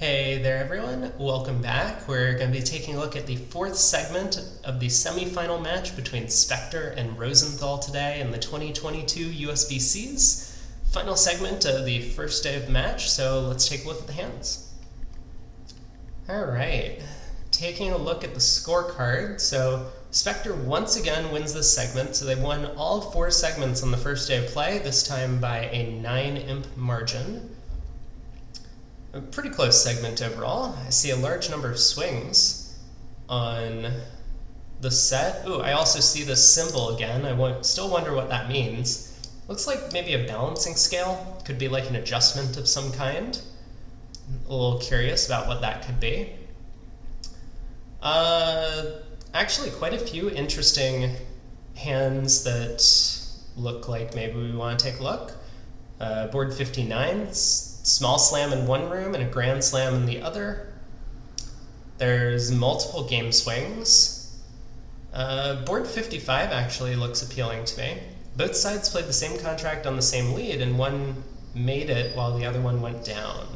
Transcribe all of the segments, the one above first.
Hey there everyone, welcome back. We're going to be taking a look at the fourth segment of the semifinal match between Spector and Rosenthal today in the 2022 USBCs. Final segment of the first day of the match, so let's take a look at the hands. Alright, taking a look at the scorecard. So Spector once again wins this segment, so they've won all four segments on the first day of play, this time by a 9-imp margin. A pretty close segment overall. I see a large number of swings on the set. Ooh, I also see this symbol again. I still wonder what that means. Looks like maybe a balancing scale. Could be like an adjustment of some kind. A little curious about what that could be. Actually, quite a few interesting hands that look like maybe we want to take a look. Board 59. Small slam in one room and a grand slam in the other. There's multiple game swings. Board 55 actually looks appealing to me. Both sides played the same contract on the same lead, and one made it while the other one went down.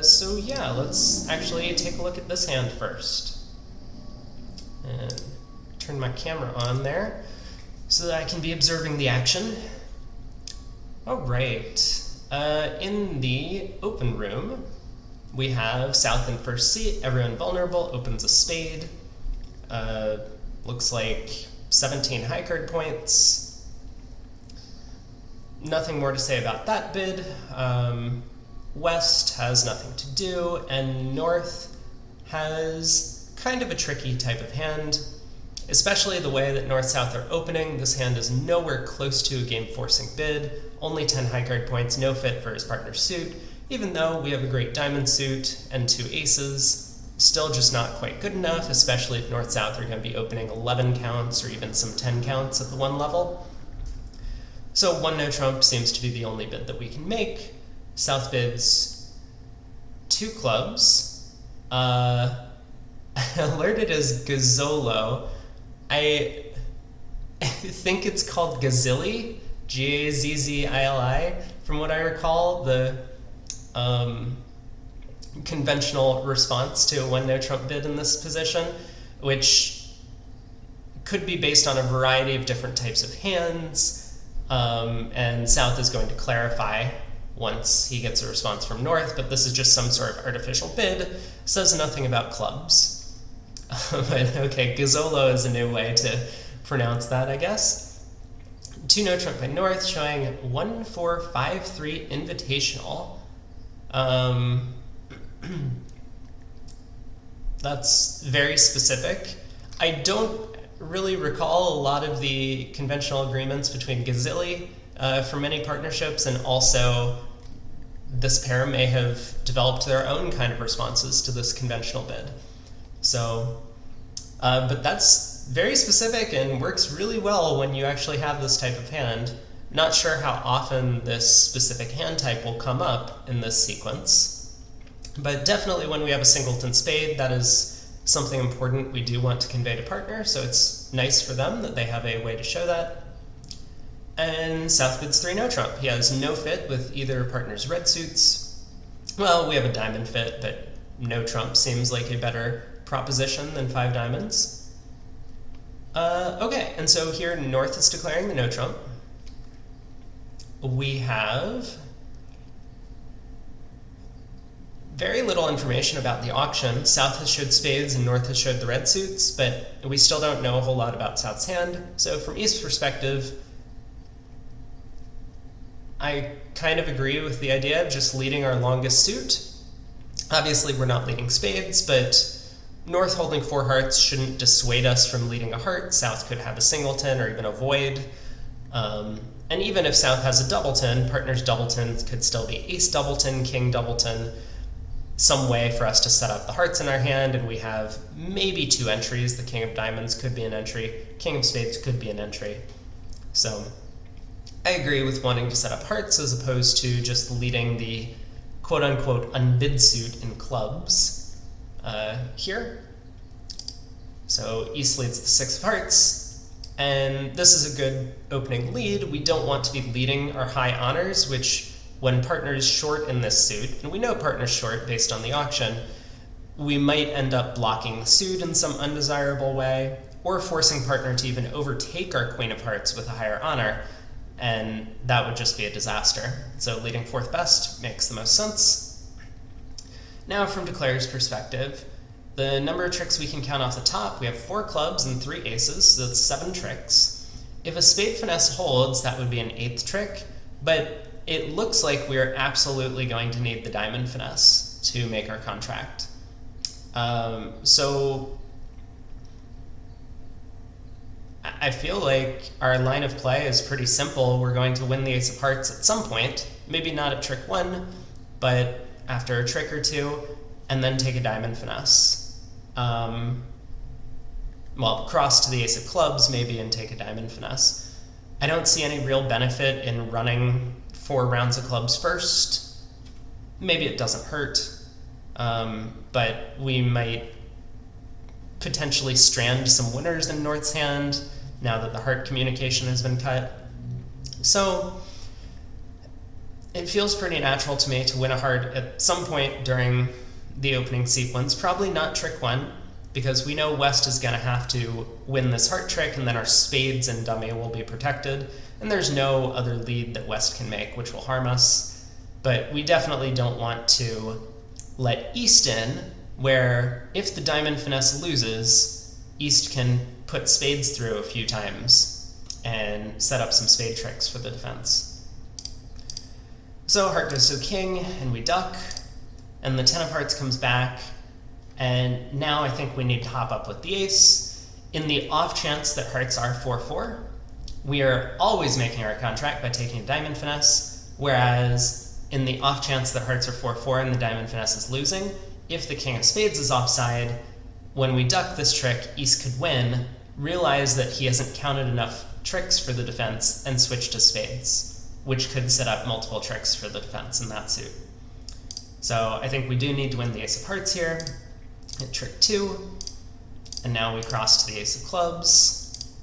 So yeah, let's actually take a look at this hand first. And turn my camera on there so that I can be observing the action. Alright. In the open room, we have South in first seat, everyone vulnerable, opens a spade. Looks like 17 high card points. Nothing more to say about that bid. West has nothing to do, and North has kind of a tricky type of hand, especially the way that North-South are opening. This hand is nowhere close to a game-forcing bid. Only 10 high card points, no fit for his partner's suit, even though we have a great diamond suit and 2 aces. Still just not quite good enough, especially if North-South are going to be opening 11 counts or even some 10 counts at the one level. So 1 no trump seems to be the only bid that we can make. South bids 2 clubs. Alerted as Gazzolo. I think it's called Gazzilli. Gazzili. From what I recall, the conventional response to a 1 no trump bid in this position, which could be based on a variety of different types of hands, and South is going to clarify once he gets a response from North, but this is just some sort of artificial bid, says nothing about clubs. But okay, Gazzolo is a new way to pronounce that, I guess. 2 no trump by North, showing 1-4-5-3 invitational. That's very specific. I don't really recall a lot of the conventional agreements between Gazzilli for many partnerships, and also this pair may have developed their own kind of responses to this conventional bid. So, but that's very specific and works really well when you actually have this type of hand. Not sure how often this specific hand type will come up in this sequence, but definitely when we have a singleton spade, that is something important we do want to convey to partner, so it's nice for them that they have a way to show that. And South bids 3 no trump. He has no fit with either partner's red suits. Well, we have a diamond fit, but no trump seems like a better proposition than 5 diamonds. Okay, and so here North is declaring the no trump. We have very little information about the auction. South has showed spades and North has showed the red suits, but we still don't know a whole lot about South's hand. So from East's perspective, I kind of agree with the idea of just leading our longest suit. Obviously, we're not leading spades, but North holding 4 hearts shouldn't dissuade us from leading a heart. South could have a singleton or even a void. And even if South has a doubleton, partner's doubleton could still be ace doubleton, king doubleton, some way for us to set up the hearts in our hand, and we have maybe 2 entries. The king of diamonds could be an entry, king of spades could be an entry. So I agree with wanting to set up hearts as opposed to just leading the quote-unquote unbid suit in clubs here. So East leads the 6 of hearts, and this is a good opening lead. We don't want to be leading our high honors, which when partner is short in this suit, and we know partner's short based on the auction, we might end up blocking the suit in some undesirable way, or forcing partner to even overtake our queen of hearts with a higher honor, and that would just be a disaster. So leading fourth best makes the most sense. Now from Declare's perspective, the number of tricks we can count off the top, we have 4 clubs and 3 aces, so that's 7 tricks. If a spade finesse holds, that would be an 8th trick, but it looks like we're absolutely going to need the diamond finesse to make our contract. So I feel like our line of play is pretty simple. We're going to win the ace of hearts at some point, maybe not at trick 1, but after a trick or 2, and then take a diamond finesse. Well, cross to the ace of clubs maybe and take a diamond finesse. I don't see any real benefit in running 4 rounds of clubs first. Maybe it doesn't hurt, but we might potentially strand some winners in North's hand now that the heart communication has been cut. So it feels pretty natural to me to win a heart at some point during the opening sequence, probably not trick 1, because we know West is going to have to win this heart trick, and then our spades and dummy will be protected, and there's no other lead that West can make, which will harm us. But we definitely don't want to let East in, where if the diamond finesse loses, East can put spades through a few times and set up some spade tricks for the defense. So heart goes to the king, and we duck, and the 10 of hearts comes back, and now I think we need to hop up with the ace. In the off chance that hearts are 4-4, we are always making our contract by taking a diamond finesse, whereas in the off chance that hearts are 4-4 and the diamond finesse is losing, if the king of spades is offside, when we duck this trick, East could win, realize that he hasn't counted enough tricks for the defense, and switch to spades, which could set up multiple tricks for the defense in that suit. So I think we do need to win the ace of hearts here, hit trick 2, and now we cross to the ace of clubs,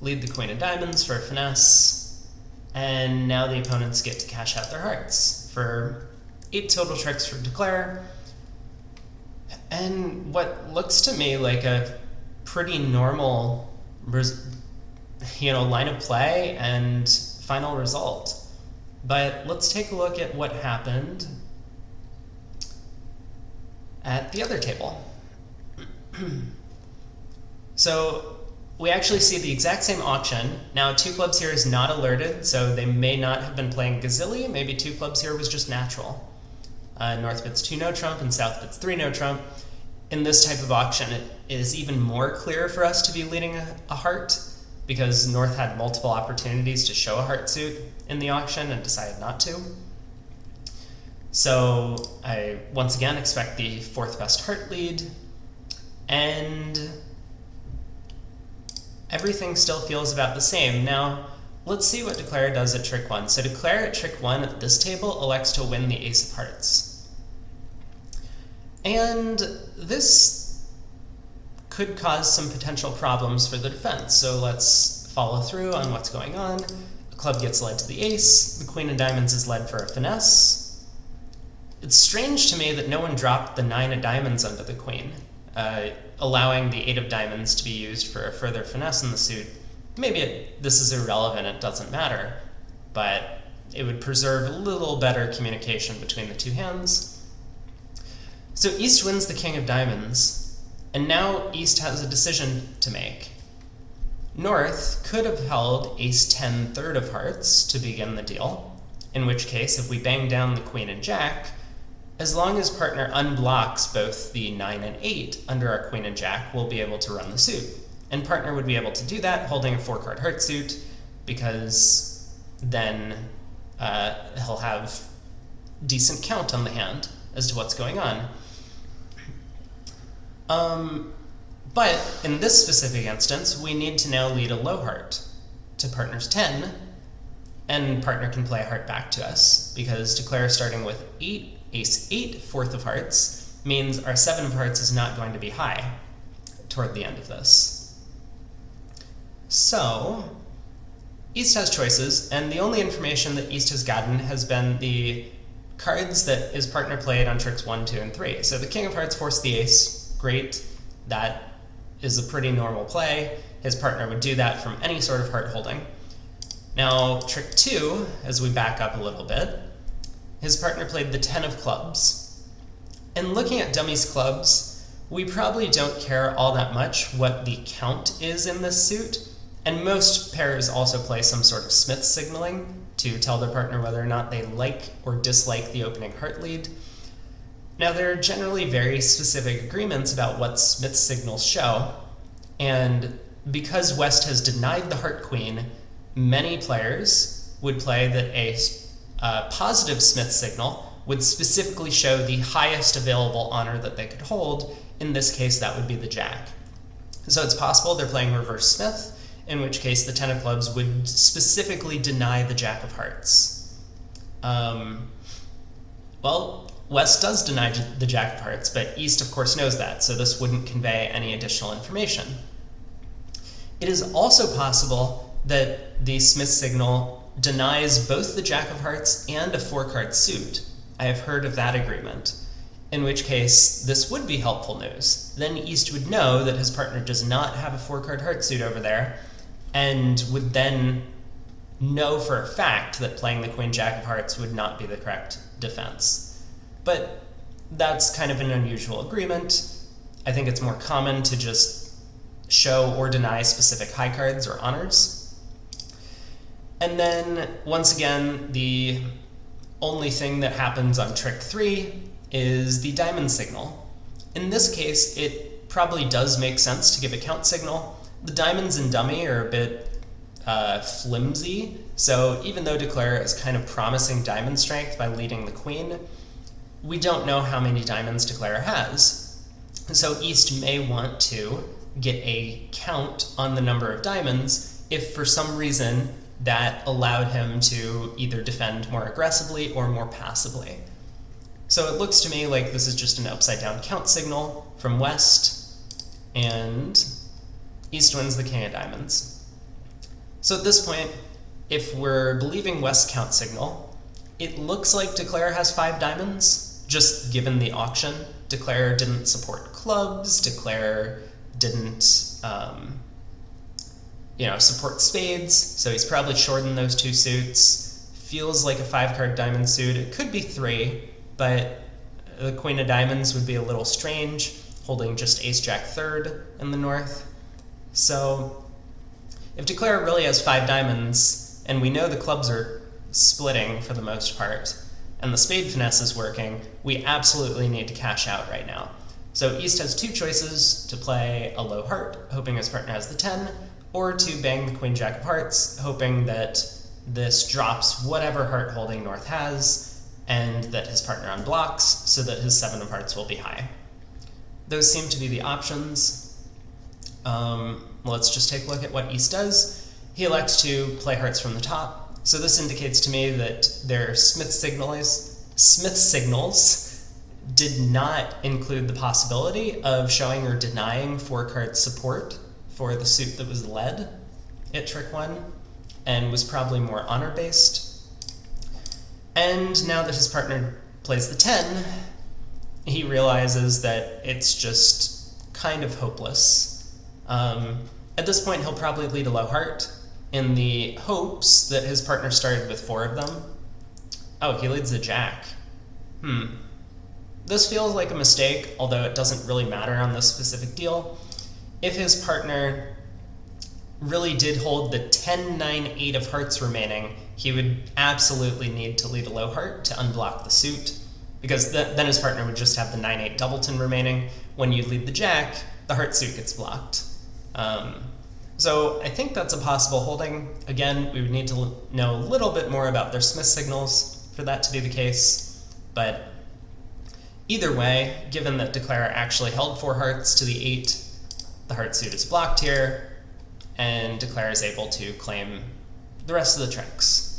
lead the queen of diamonds for a finesse, and now the opponents get to cash out their hearts for 8 total tricks for Declare, and what looks to me like a pretty normal line of play and final result. But let's take a look at what happened at the other table. So we actually see the exact same auction. Now 2 clubs here is not alerted, so they may not have been playing Gazilli. Maybe 2 clubs here was just natural. North bids 2 no trump and South bids 3 no trump. In this type of auction, it is even more clear for us to be leading a heart, because North had multiple opportunities to show a heart suit in the auction and decided not to. So I once again expect the 4th best heart lead, and everything still feels about the same. Now let's see what Declare does at trick 1. So Declare at trick 1 at this table elects to win the ace of hearts. And this could cause some potential problems for the defense, so let's follow through on what's going on. The club gets led to the ace, the queen of diamonds is led for a finesse. It's strange to me that no one dropped the 9 of diamonds under the queen, allowing the 8 of diamonds to be used for a further finesse in the suit. Maybe this is irrelevant, it doesn't matter, but it would preserve a little better communication between the 2 hands. So East wins the king of diamonds, and now East has a decision to make. North could have held ace-10 third of hearts to begin the deal, in which case if we bang down the queen and jack, as long as partner unblocks both the 9 and 8 under our queen and jack, we'll be able to run the suit. And partner would be able to do that holding a 4-card heart suit, because then he'll have decent count on the hand as to what's going on. But in this specific instance, we need to now lead a low heart to partner's 10, and partner can play a heart back to us, because Declare starting with 8, ace-8, 4th of hearts, means our 7 of hearts is not going to be high toward the end of this. So East has choices, and the only information that East has gotten has been the cards that his partner played on tricks 1, 2, and 3. So the King of Hearts forced the ace, great. That is a pretty normal play. His partner would do that from any sort of heart holding. Now, trick 2, as we back up a little bit, his partner played the 10 of clubs. And looking at dummies clubs, we probably don't care all that much what the count is in this suit, and most pairs also play some sort of Smith signaling to tell their partner whether or not they like or dislike the opening heart lead. Now, there are generally very specific agreements about what Smith signals show, and because West has denied the heart queen, many players would play that a positive Smith signal would specifically show the highest available honor that they could hold. In this case, that would be the jack. So it's possible they're playing reverse Smith, in which case the 10 of clubs would specifically deny the jack of hearts. Well, West does deny the jack of hearts, but East of course knows that, so this wouldn't convey any additional information. It is also possible that the Smith signal denies both the jack of hearts and a 4-card suit. I have heard of that agreement, in which case this would be helpful news. Then East would know that his partner does not have a 4-card heart suit over there, and would then know for a fact that playing the queen jack of hearts would not be the correct defense. But that's kind of an unusual agreement. I think it's more common to just show or deny specific high cards or honors. And then, once again, the only thing that happens on trick 3 is the diamond signal. In this case, it probably does make sense to give a count signal. The diamonds in dummy are a bit flimsy, so even though Declare is kind of promising diamond strength by leading the queen, we don't know how many diamonds Declare has. So East may want to get a count on the number of diamonds if for some reason that allowed him to either defend more aggressively or more passively. So it looks to me like this is just an upside down count signal from West, and East wins the king of diamonds. So at this point, if we're believing West's count signal, it looks like Declare has 5 diamonds, just given the auction. Declare didn't support clubs, Declare didn't support spades, so he's probably short in those 2 suits. Feels like a 5-card diamond suit. It could be 3, but the queen of diamonds would be a little strange, holding just ace-jack third in the north. So if Declare really has 5 diamonds, and we know the clubs are splitting for the most part, and the spade finesse is working, we absolutely need to cash out right now. So East has 2 choices: to play a low heart, hoping his partner has the 10, or to bang the queen jack of hearts, hoping that this drops whatever heart holding North has, and that his partner unblocks, so that his 7 of hearts will be high. Those seem to be the options. Let's just take a look at what East does. He elects to play hearts from the top, so this indicates to me that their Smith signals did not include the possibility of showing or denying 4-card support for the suit that was led at trick 1, and was probably more honor-based. And now that his partner plays the 10, he realizes that it's just kind of hopeless. At this point, he'll probably lead a low heart in the hopes that his partner started with 4 of them. Oh, he leads a jack. This feels like a mistake, although it doesn't really matter on this specific deal. If his partner really did hold the 10, 9, 8 of hearts remaining, he would absolutely need to lead a low heart to unblock the suit, because then his partner would just have the 9, 8 doubleton remaining. When you lead the jack, the heart suit gets blocked. So I think that's a possible holding. Again, we would need to know a little bit more about their Smith signals for that to be the case, but either way, given that Declare actually held 4 hearts to the 8, the heart suit is blocked here, and Declare is able to claim the rest of the tricks.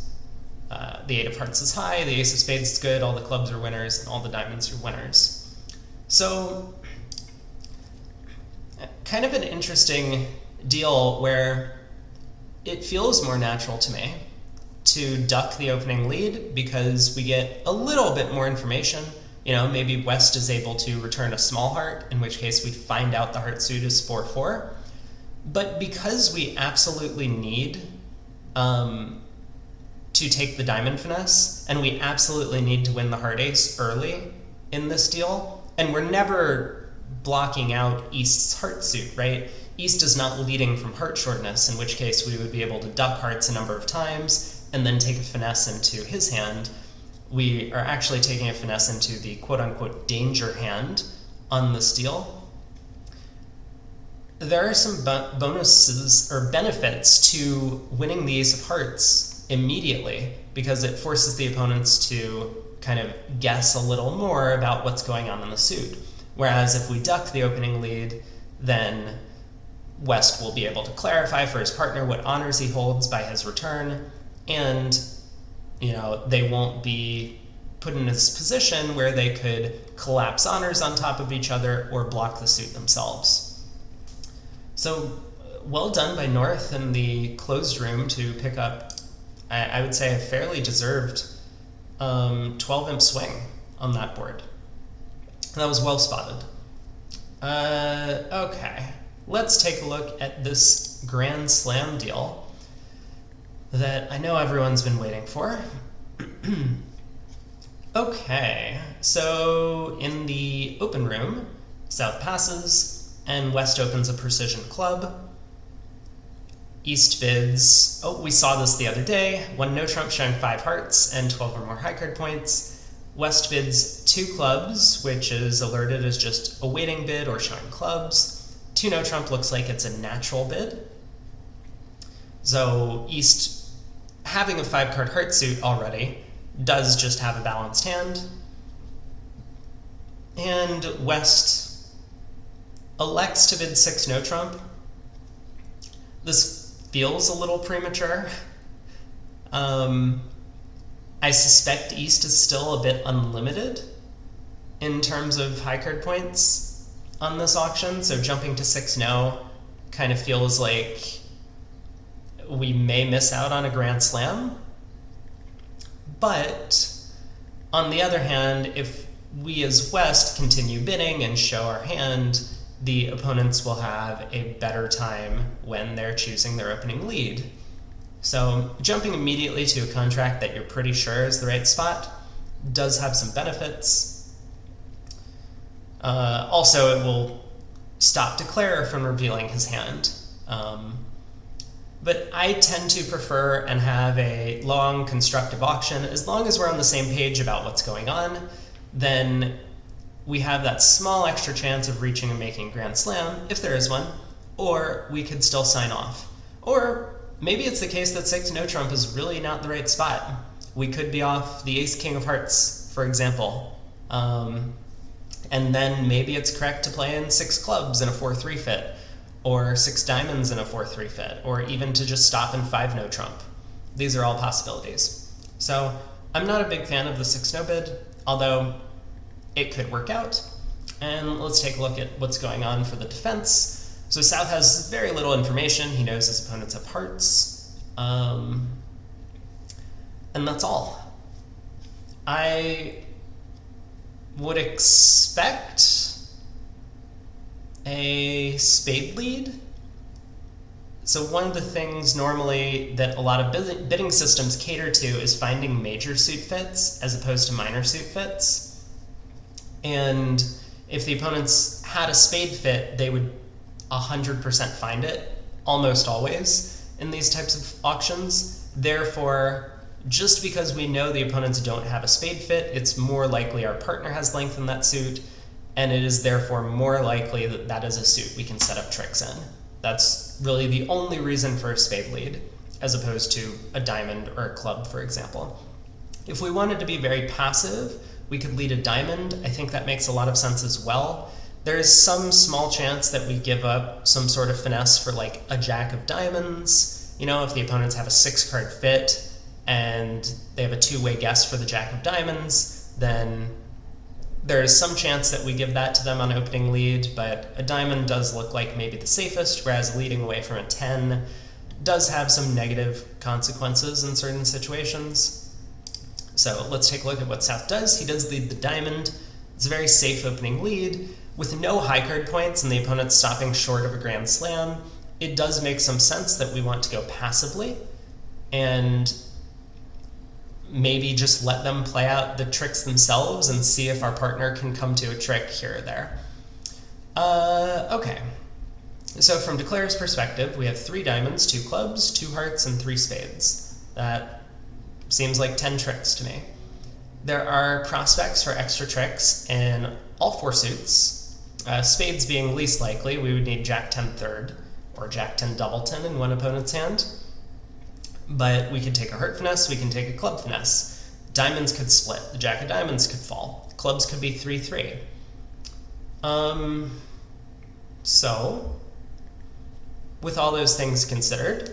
The 8 of hearts is high, the ace of spades is good, all the clubs are winners, and all the diamonds are winners. So, kind of an interesting deal where it feels more natural to me to duck the opening lead because we get a little bit more information. Maybe West is able to return a small heart, in which case we find out the heart suit is 4-4. But because we absolutely need to take the diamond finesse, and we absolutely need to win the heart ace early in this deal, and we're never blocking out East's heart suit, right? East is not leading from heart shortness, in which case we would be able to duck hearts a number of times and then take a finesse into his hand. We are actually taking a finesse into the quote-unquote danger hand on this deal. There are some bonuses or benefits to winning the ace of hearts immediately because it forces the opponents to kind of guess a little more about what's going on in the suit. Whereas if we duck the opening lead, then West will be able to clarify for his partner what honors he holds by his return, and they won't be put in this position where they could collapse honors on top of each other or block the suit themselves. So well done by North in the closed room to pick up, I would say, a fairly deserved 12-imp swing on that board. That was well spotted. Okay, let's take a look at this Grand Slam deal that I know everyone's been waiting for. Okay, so in the open room, South passes, and West opens a precision club. East bids, we saw this the other day, 1 no trump showing 5 hearts and 12 or more high card points. West bids 2 clubs, which is alerted as just a waiting bid or showing clubs. 2 no trump looks like it's a natural bid. So East, having a 5-card heart suit already, does just have a balanced hand. And West elects to bid 6 no trump. This feels a little premature. I suspect East is still a bit unlimited in terms of high card points on this auction, so jumping to 6 no kind of feels like we may miss out on a Grand Slam. But on the other hand, if we as West continue bidding and show our hand, the opponents will have a better time when they're choosing their opening lead. So jumping immediately to a contract that you're pretty sure is the right spot does have some benefits. Also, it will stop Declare from revealing his hand. But I tend to prefer and have a long constructive auction. As long as we're on the same page about what's going on, then we have that small extra chance of reaching and making Grand Slam, if there is one, or we could still sign off. Or maybe it's the case that 6 no trump is really not the right spot. We could be off the Ace King of Hearts, for example. And then maybe it's correct to play in 6 clubs in a 4-3 fit, or 6 diamonds in a 4-3 fit, or even to just stop in 5 no trump. These are all possibilities. So I'm not a big fan of the 6 no bid, although it could work out. And let's take a look at what's going on for the defense. So South has very little information. He knows his opponents have hearts. And that's all. I would expect a spade lead. So one of the things normally that a lot of bidding systems cater to is finding major suit fits as opposed to minor suit fits. And if the opponents had a spade fit, they would 100% find it, almost always, in these types of auctions. Therefore, just because we know the opponents don't have a spade fit, it's more likely our partner has length in that suit, and it is therefore more likely that that is a suit we can set up tricks in. That's really the only reason for a spade lead, as opposed to a diamond or a club, for example. If we wanted to be very passive, we could lead a diamond. I think that makes a lot of sense as well. There is some small chance that we give up some sort of finesse for like a jack of diamonds. If the opponents have a 6-card fit and they have a 2-way guess for the jack of diamonds, then there is some chance that we give that to them on opening lead, but a diamond does look like maybe the safest, whereas leading away from a 10 does have some negative consequences in certain situations. So let's take a look at what South does. He does lead the diamond. It's a very safe opening lead. With no high card points and the opponent stopping short of a grand slam, it does make some sense that we want to go passively and maybe just let them play out the tricks themselves and see if our partner can come to a trick here or there. Okay. So from Declare's perspective, we have 3 diamonds, 2 clubs, 2 hearts, and 3 spades. That seems like 10 tricks to me. There are prospects for extra tricks in all 4 suits. Spades being least likely, we would need Jack 10 third or Jack 10 doubleton in one opponent's hand. But we could take a heart finesse, we can take a club finesse. Diamonds could split, the Jack of diamonds could fall. Clubs could be 3-3. So, with all those things considered,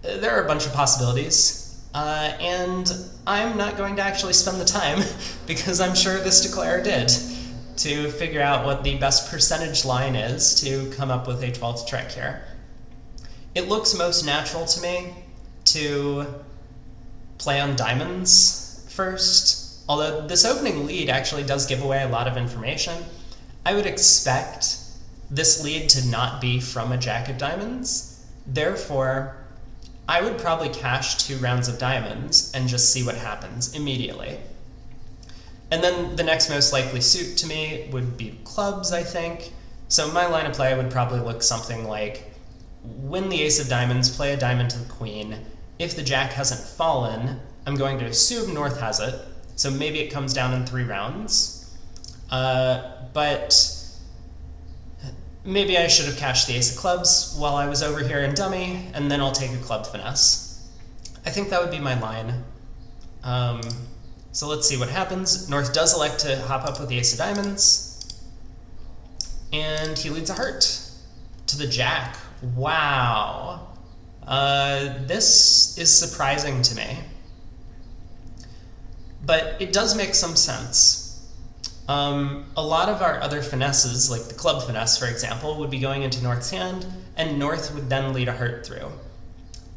there are a bunch of possibilities, and I'm not going to actually spend the time, because I'm sure this Declare did, to figure out what the best percentage line is to come up with a 12th trick here. It looks most natural to me to play on diamonds first, although this opening lead actually does give away a lot of information. I would expect this lead to not be from a Jack of diamonds, therefore I would probably cash 2 rounds of diamonds and just see what happens immediately. And then the next most likely suit to me would be clubs, I think. So my line of play would probably look something like, win the ace of diamonds, play a diamond to the queen. If the Jack hasn't fallen, I'm going to assume North has it, so maybe it comes down in 3 rounds. But maybe I should have cashed the ace of clubs while I was over here in dummy, and then I'll take a club finesse. I think that would be my line. So let's see what happens. North does elect to hop up with the ace of diamonds, and he leads a heart to the Jack. Wow. This is surprising to me, but it does make some sense. A lot of our other finesses, like the club finesse, for example, would be going into North's hand, and North would then lead a heart through.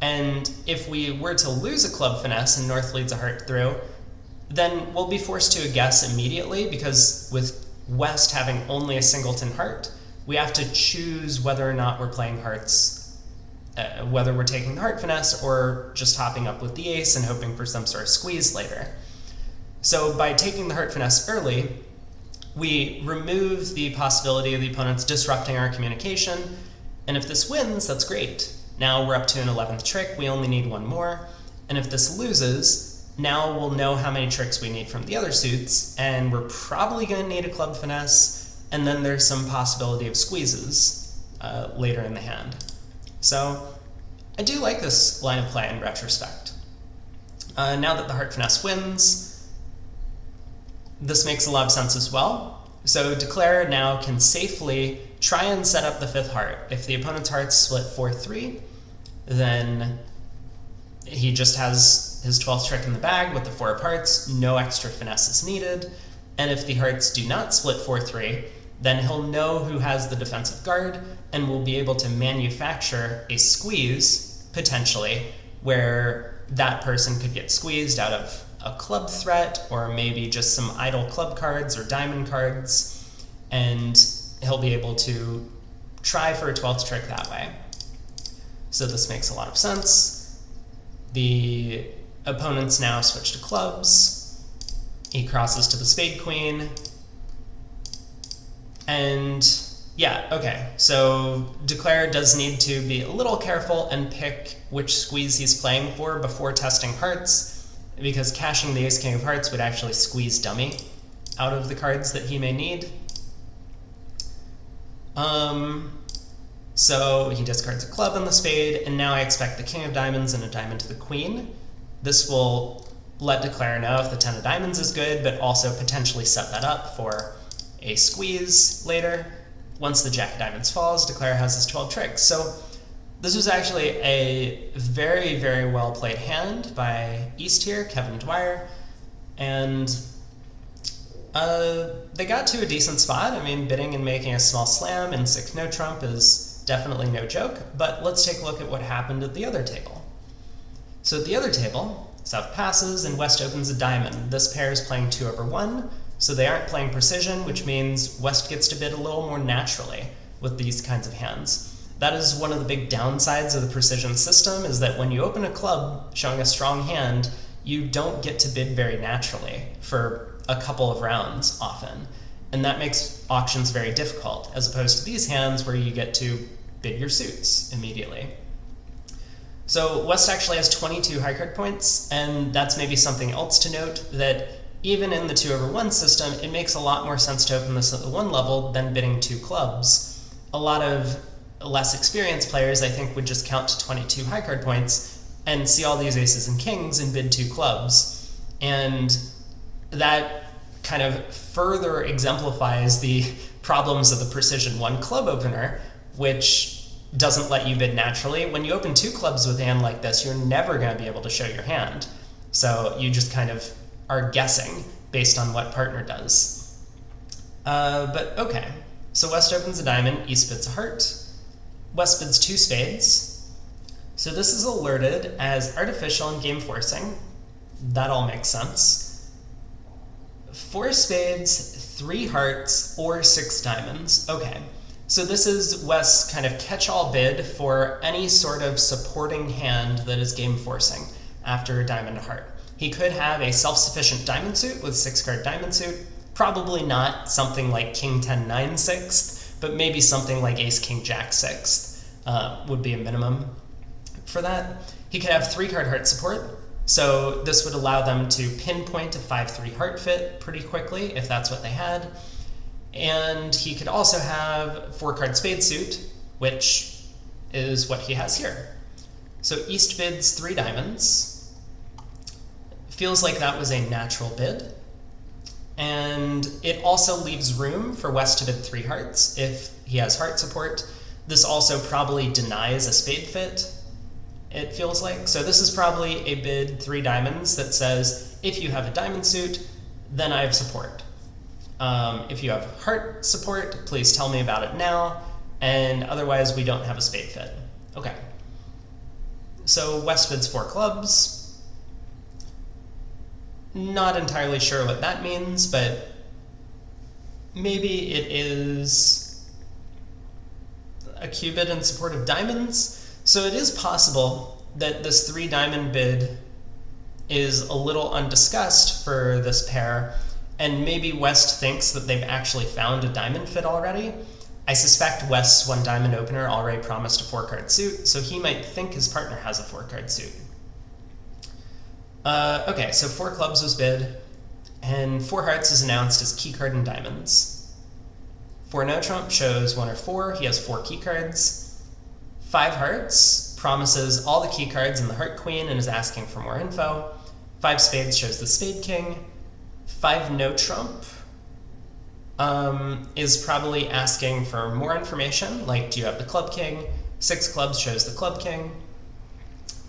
And if we were to lose a club finesse and North leads a heart through, then we'll be forced to a guess immediately, because with West having only a singleton heart, we have to choose whether or not we're playing hearts, whether we're taking the heart finesse or just hopping up with the ace and hoping for some sort of squeeze later. So by taking the heart finesse early, we remove the possibility of the opponents disrupting our communication, and if this wins, that's great. Now we're up to an 11th trick, we only need 1 more, and if this loses, now we'll know how many tricks we need from the other suits, and we're probably going to need a club finesse, and then there's some possibility of squeezes later in the hand. So I do like this line of play in retrospect. Now that the heart finesse wins, this makes a lot of sense as well. So Declare now can safely try and set up the 5th heart. If the opponent's hearts split 4-3, then he just has his 12th trick in the bag with the 4 of hearts, no extra finesse is needed. And if the hearts do not split 4-3, then he'll know who has the defensive guard and will be able to manufacture a squeeze, potentially, where that person could get squeezed out of a club threat, or maybe just some idle club cards or diamond cards, and he'll be able to try for a 12th trick that way. So this makes a lot of sense. The opponents now switch to clubs. He crosses to the spade queen. And yeah, okay, so Declare does need to be a little careful and pick which squeeze he's playing for before testing hearts, because cashing the ace-king of hearts would actually squeeze dummy out of the cards that he may need. So he discards a club and the spade, and now I expect the king of diamonds and a diamond to the queen. This will let Declare know if the 10 of diamonds is good, but also potentially set that up for a squeeze later. Once the jack of diamonds falls, Declare has his 12 tricks. So this was actually a very, very well played hand by East here, Kevin Dwyer, and they got to a decent spot. I mean, bidding and making a small slam in 6 no trump is definitely no joke, but let's take a look at what happened at the other table. So at the other table, South passes and West opens a diamond. This pair is playing 2/1, so they aren't playing precision, which means West gets to bid a little more naturally with these kinds of hands. That is one of the big downsides of the precision system, is that when you open a club showing a strong hand, you don't get to bid very naturally for a couple of rounds often. And that makes auctions very difficult, as opposed to these hands where you get to bid your suits immediately. So West actually has 22 high card points, and that's maybe something else to note, that even in the 2/1 system, it makes a lot more sense to open this at the 1 level than bidding 2 clubs. A lot of less experienced players, I think, would just count to 22 high card points and see all these aces and kings and bid 2 clubs. And that kind of further exemplifies the problems of the precision 1 club opener, which doesn't let you bid naturally. When you open 2 clubs with a hand like this, you're never going to be able to show your hand. So you just kind of are guessing based on what partner does. But okay, so West opens a diamond, East bids a heart. West bids 2 spades. So this is alerted as artificial and game forcing. That all makes sense. 4 spades, 3 hearts, or 6 diamonds. Okay. So this is West's kind of catch-all bid for any sort of supporting hand that is game forcing after a diamond heart. He could have a self-sufficient diamond suit with 6-card diamond suit, probably not something like King 10-9 6th, but maybe something like Ace King Jack 6th would be a minimum for that. He could have 3-card heart support, so this would allow them to pinpoint a 5-3 heart fit pretty quickly if that's what they had. And he could also have 4-card spade suit, which is what he has here. So East bids 3 diamonds. Feels like that was a natural bid. And it also leaves room for West to bid 3 hearts if he has heart support. This also probably denies a spade fit, it feels like. So this is probably a bid 3 diamonds that says, if you have a diamond suit, then I have support. If you have heart support, please tell me about it now, and otherwise we don't have a spade fit. Okay. So West bids 4 clubs. Not entirely sure what that means, but maybe it is a Q bid in support of diamonds. So it is possible that this 3 diamond bid is a little undiscussed for this pair, and maybe West thinks that they've actually found a diamond fit already. I suspect West's 1 diamond opener already promised a 4-card suit, so he might think his partner has a 4-card suit. Okay, so 4 clubs was bid, and 4 hearts is announced as key card and diamonds. 4 no trump shows 1 or 4, he has 4 key cards. 5 hearts promises all the key cards and the heart queen and is asking for more info. 5 spades shows the spade king. 5 no trump is probably asking for more information, like do you have the club king? 6 clubs shows the club king.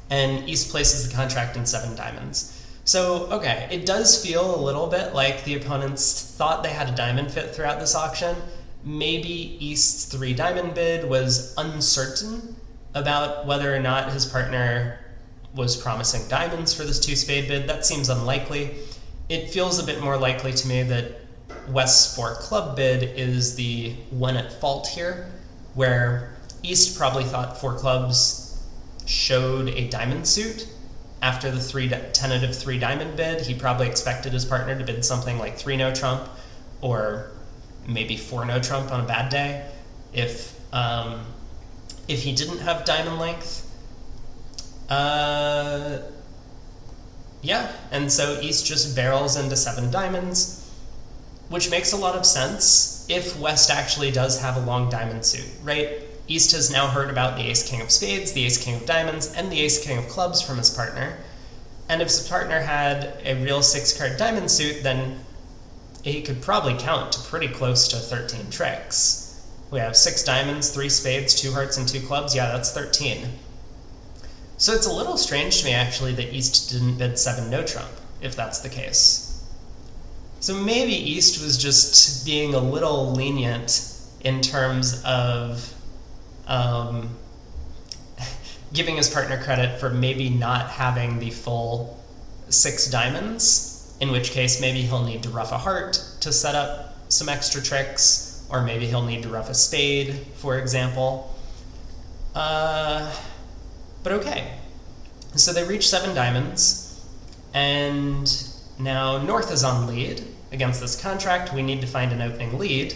And East places the contract in 7 diamonds. So, okay, it does feel a little bit like the opponents thought they had a diamond fit throughout this auction. Maybe East's 3 diamond bid was uncertain about whether or not his partner was promising diamonds for this 2 spade bid. That seems unlikely. It feels a bit more likely to me that West's 4 club bid is the one at fault here, where East probably thought 4 clubs showed a diamond suit. After the tentative 3 diamond bid, he probably expected his partner to bid something like 3 no trump, or maybe 4 no trump on a bad day. If he didn't have diamond length, yeah, and so East just barrels into 7 diamonds, which makes a lot of sense if West actually does have a long diamond suit, right? East has now heard about the ace-king of spades, the ace-king of diamonds, and the ace-king of clubs from his partner. And if his partner had a real 6-card diamond suit, then he could probably count to pretty close to 13 tricks. We have 6 diamonds, 3 spades, 2 hearts, and 2 clubs. Yeah, that's 13. So it's a little strange to me, actually, that East didn't bid 7 no trump, if that's the case. So maybe East was just being a little lenient in terms of giving his partner credit for maybe not having the full 6 diamonds, in which case maybe he'll need to ruff a heart to set up some extra tricks, or maybe he'll need to ruff a spade, for example. But okay. So they reach 7 diamonds, and now North is on lead against this contract. We need to find an opening lead.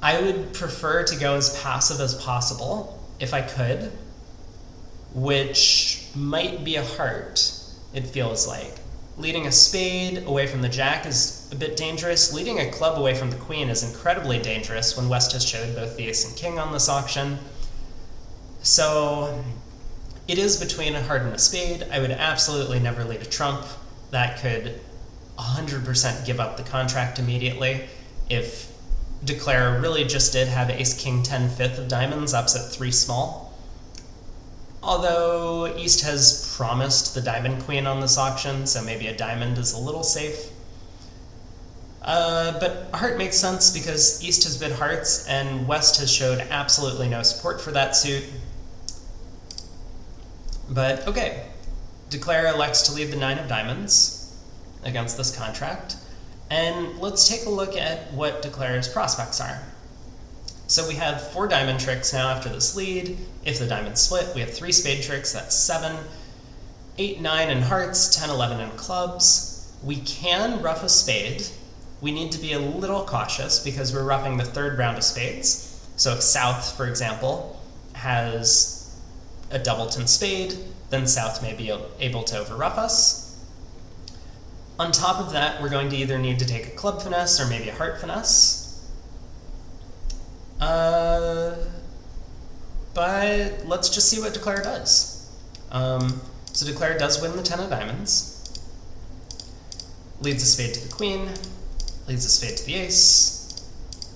I would prefer to go as passive as possible, if I could, which might be a heart, it feels like. Leading a spade away from the jack is a bit dangerous. Leading a club away from the queen is incredibly dangerous when West has showed both the ace and king on this auction. So it is between a heart and a spade. I would absolutely never lead a trump. That could 100% give up the contract immediately. If Declare really just did have ace king 10 fifth of diamonds opposite 3 small. Although East has promised the diamond queen on this auction, so maybe a diamond is a little safe. But heart makes sense because East has bid hearts and West has showed absolutely no support for that suit. But okay, Declare elects to lead the 9 of diamonds against this contract. And let's take a look at what Declare's prospects are. So we have 4 diamond tricks now after this lead. If the diamonds split, we have 3 spade tricks, that's 7, 8, 9 in hearts, 10, 11 in clubs. We can ruff a spade. We need to be a little cautious because we're roughing the 3rd round of spades. So if South, for example, has a doubleton spade, then South may be able to overruff us. On top of that, we're going to either need to take a club finesse or maybe a heart finesse. But let's just see what Declare does. So Declare does win the 10 of diamonds, leads a spade to the queen, leads a spade to the ace,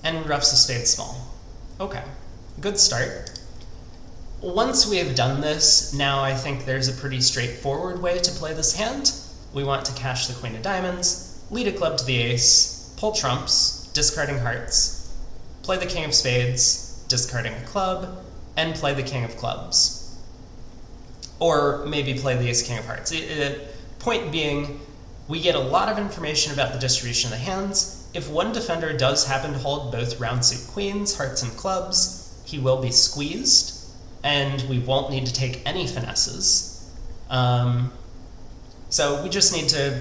and roughs a spade small. Okay, good start. Once we have done this, now I think there's a pretty straightforward way to play this hand. We want to cash the queen of diamonds, lead a club to the ace, pull trumps, discarding hearts, play the king of spades, discarding a club, and play the king of clubs. Or maybe play the ace king of hearts. Point being, we get a lot of information about the distribution of the hands. If one defender does happen to hold both round suit queens, hearts, and clubs, he will be squeezed, and we won't need to take any finesses. So we just need to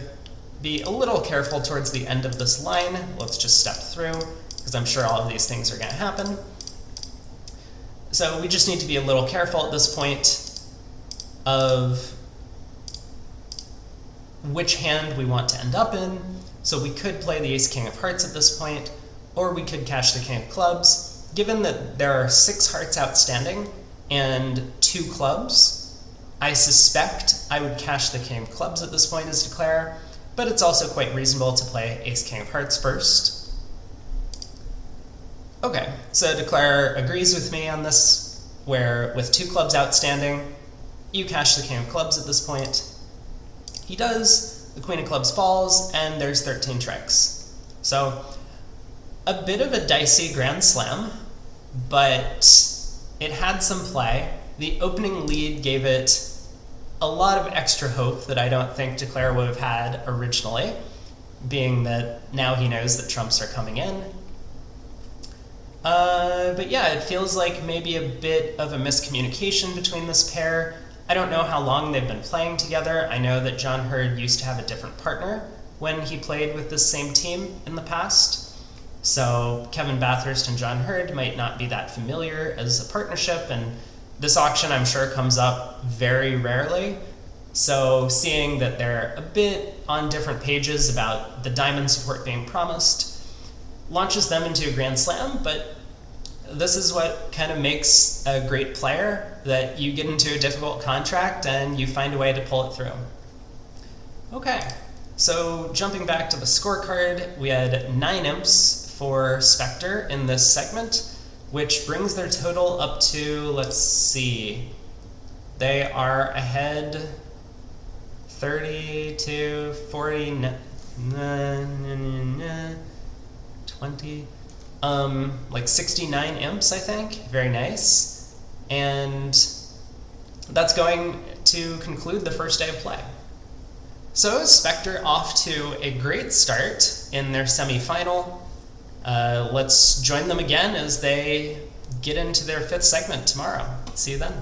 be a little careful towards the end of this line. Let's just step through, because I'm sure all of these things are going to happen. So we just need to be a little careful at this point of which hand we want to end up in. So we could play the ace king of hearts at this point, or we could cash the king of clubs. Given that there are 6 hearts outstanding and 2 clubs, I suspect I would cash the king of clubs at this point as Declare, but it's also quite reasonable to play ace king of hearts first. Okay, so Declare agrees with me on this, where with 2 clubs outstanding, you cash the king of clubs at this point. He does, the queen of clubs falls, and there's 13 tricks. So a bit of a dicey grand slam, but it had some play. The opening lead gave it a lot of extra hope that I don't think Declare would have had originally, being that now he knows that trumps are coming in. But yeah, it feels like maybe a bit of a miscommunication between this pair. I don't know how long they've been playing together. I know that John Hurd used to have a different partner when he played with this same team in the past. So Kevin Bathurst and John Hurd might not be that familiar as a partnership, and this auction, I'm sure, comes up very rarely. So seeing that they're a bit on different pages about the diamond support being promised launches them into a grand slam, but this is what kind of makes a great player, that you get into a difficult contract and you find a way to pull it through. Okay, so jumping back to the scorecard, we had 9 imps for Spector in this segment, which brings their total up to, let's see, they are ahead 30 to 40, 20. like 69 imps, I think. Very nice. And that's going to conclude the first day of play. So Spector off to a great start in their semifinal. Let's join them again as they get into their fifth segment tomorrow. See you then.